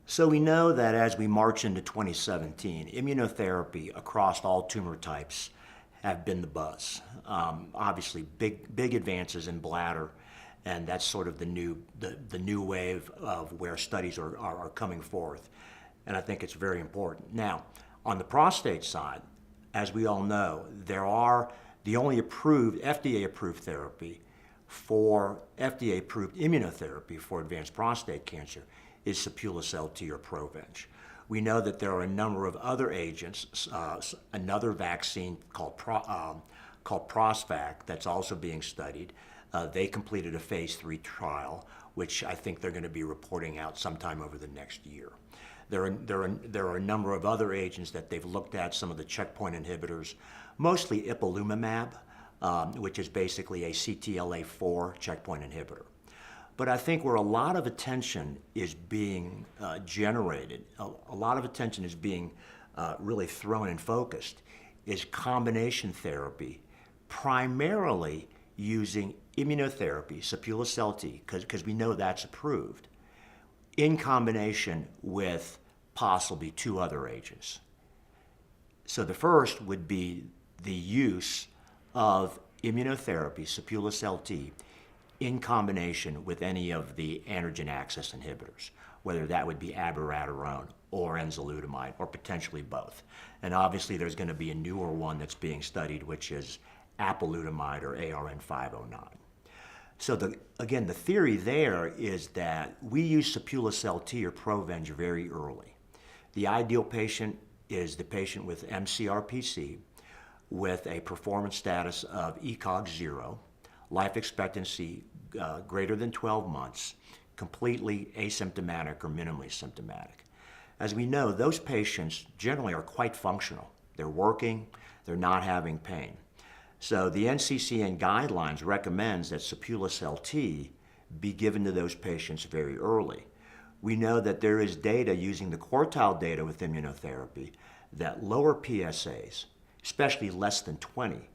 So we know that as we march into 2017, immunotherapy across all tumor types have been the buzz. Obviously, big advances in bladder, and that's sort of the new wave of where studies are coming forth, and I think it's very important. Now, on the prostate side, as we all know, there are the only approved FDA-approved therapy for FDA-approved immunotherapy for advanced prostate cancer is Sipuleucel-T or Provenge. We know that there are a number of other agents, another vaccine called Prosvac that's also being studied. They completed a phase 3 trial, which I think they're going to be reporting out sometime over the next year. There are a number of other agents that they've looked at, some of the checkpoint inhibitors, mostly ipilimumab, which is basically a CTLA-4 checkpoint inhibitor. But I think where a lot of attention is being generated, a lot of attention is being really thrown and focused, is combination therapy, primarily using immunotherapy, Sipuleucel-T, because we know that's approved, in combination with possibly 2 other agents. So the first would be the use of immunotherapy, Sipuleucel-T, in combination with any of the androgen axis inhibitors, whether that would be abiraterone or enzalutamide, or potentially both. And obviously there's going to be a newer one that's being studied, which is apalutamide or ARN-509. So again, the theory there is that we use Sipuleucel-T or Provenge very early. The ideal patient is the patient with P.C. with a performance status of ECOG 0, life expectancy greater than 12 months, completely asymptomatic or minimally symptomatic. As we know, those patients generally are quite functional. They're working, they're not having pain. So the NCCN guidelines recommends that Sipuleucel-T be given to those patients very early. We know that there is data using the quartile data with immunotherapy that lower PSAs, especially less than 20,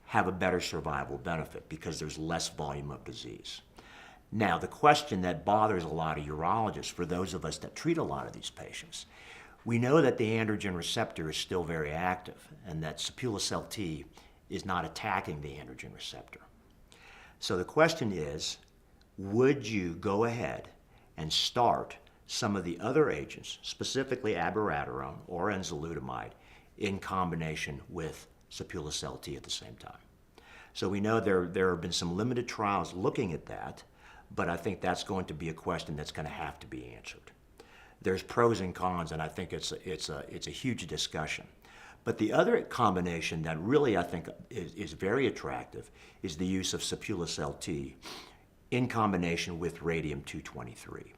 have a better survival benefit because there's less volume of disease. Now, the question that bothers a lot of urologists, for those of us that treat a lot of these patients, we know that the androgen receptor is still very active and that Sipuleucel-T is not attacking the androgen receptor. So the question is, would you go ahead and start some of the other agents, specifically abiraterone or enzalutamide, in combination with Sipuleucel-T at the same time? So we know there have been some limited trials looking at that, but I think that's going to be a question that's going to have to be answered. There's pros and cons, and I think it's a huge discussion. But the other combination that really I think is very attractive is the use of Sipuleucel-T in combination with radium-223.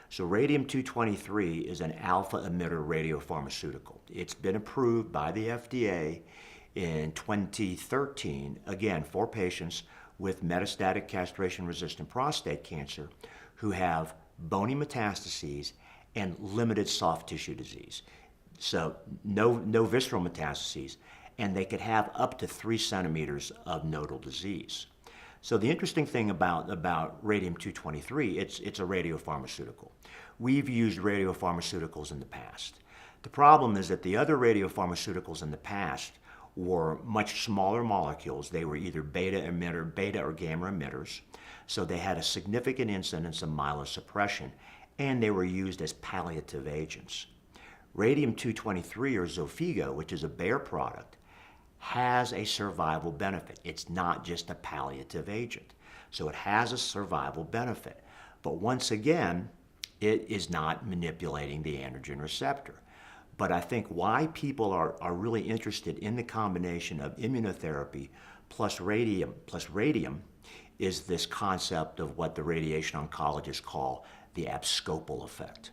So radium-223 is an alpha emitter radiopharmaceutical. It's been approved by the FDA in 2013, again, for patients with metastatic castration-resistant prostate cancer who have bony metastases and limited soft tissue disease. So no visceral metastases, and they could have up to 3 centimeters of nodal disease. So the interesting thing about radium-223, it's a radiopharmaceutical. We've used radiopharmaceuticals in the past. The problem is that the other radiopharmaceuticals in the past were much smaller molecules. They were either beta or gamma emitters, so they had a significant incidence of myelosuppression, and they were used as palliative agents. Radium-223, or Xofigo, which is a Bayer product, has a survival benefit. It's not just a palliative agent. So it has a survival benefit. But once again, it is not manipulating the androgen receptor. But I think why people are really interested in the combination of immunotherapy plus radium is this concept of what the radiation oncologists call the abscopal effect.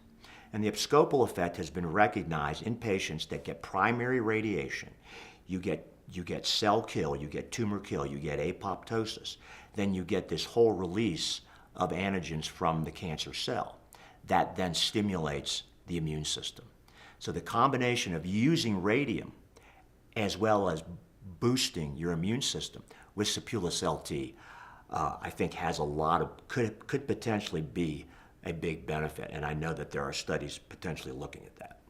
And the abscopal effect has been recognized in patients that get primary radiation. You get cell kill, you get tumor kill, you get apoptosis. Then you get this whole release of antigens from the cancer cell that then stimulates the immune system. So the combination of using radium as well as boosting your immune system with Sipuleucel-T, I think has a lot of, could potentially be a big benefit, and I know that there are studies potentially looking at that.